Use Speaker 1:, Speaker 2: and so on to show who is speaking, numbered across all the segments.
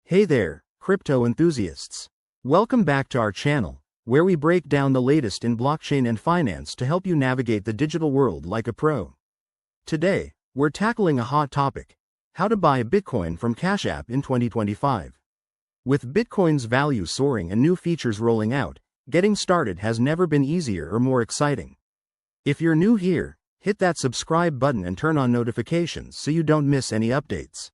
Speaker 1: Hey there, crypto enthusiasts. Welcome back to our channel, where we break down the latest in blockchain and finance to help you navigate the digital world like a pro. Today, we're tackling a hot topic: how to buy Bitcoin from Cash App in 2025. With Bitcoin's value soaring and new features rolling out, getting started has never been easier or more exciting. If you're new here, hit that subscribe button and turn on notifications so you don't miss any updates.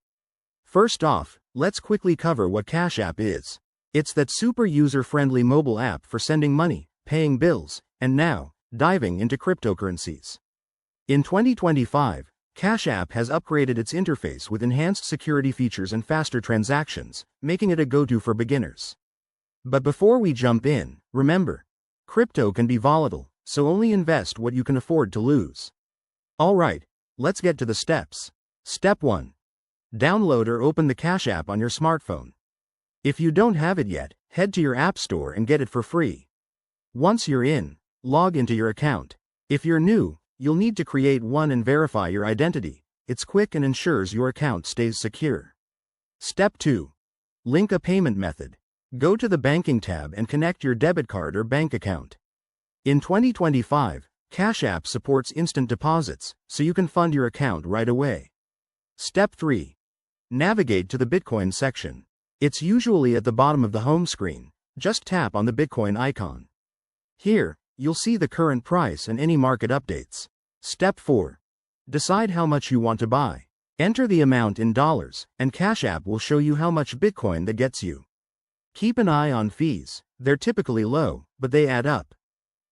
Speaker 1: First off, let's quickly cover what Cash App is. It's that super user-friendly mobile app for sending money, paying bills, and now, diving into cryptocurrencies. In 2025, Cash App has upgraded its interface with enhanced security features and faster transactions, making it a go-to for beginners. But before we jump in, remember, crypto can be volatile, so only invest what you can afford to lose. Alright, let's get to the steps. Step 1. Download or open the Cash App on your smartphone. If you don't have it yet, head to your app store and get it for free. Once you're in, log into your account. If you're new, you'll need to create one and verify your identity. It's quick and ensures your account stays secure. Step 2. Link a payment method. Go to the banking tab and connect your debit card or bank account. In 2025, Cash App supports instant deposits, so you can fund your account right away. Step 3. Navigate to the Bitcoin section. It's usually at the bottom of the home screen. Just tap on the Bitcoin icon. Here, you'll see the current price and any market updates. Step 4. Decide how much you want to buy. Enter the amount in dollars, and Cash App will show you how much Bitcoin that gets you. Keep an eye on fees. They're typically low, but they add up.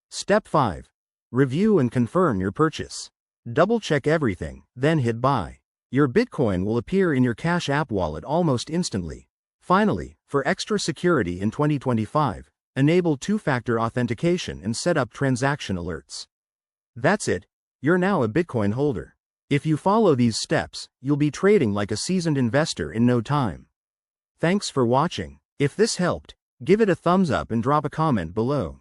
Speaker 1: Step 5. Review and confirm your purchase. Double-check everything, then hit buy. Your Bitcoin will appear in your Cash App wallet almost instantly. Finally, for extra security in 2025, enable two-factor authentication and set up transaction alerts. That's it, you're now a Bitcoin holder. If you follow these steps, you'll be trading like a seasoned investor in no time. Thanks for watching. If this helped, give it a thumbs up and drop a comment below.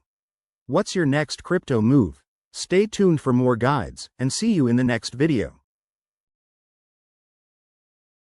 Speaker 1: What's your next crypto move? Stay tuned for more guides, and see you in the next video.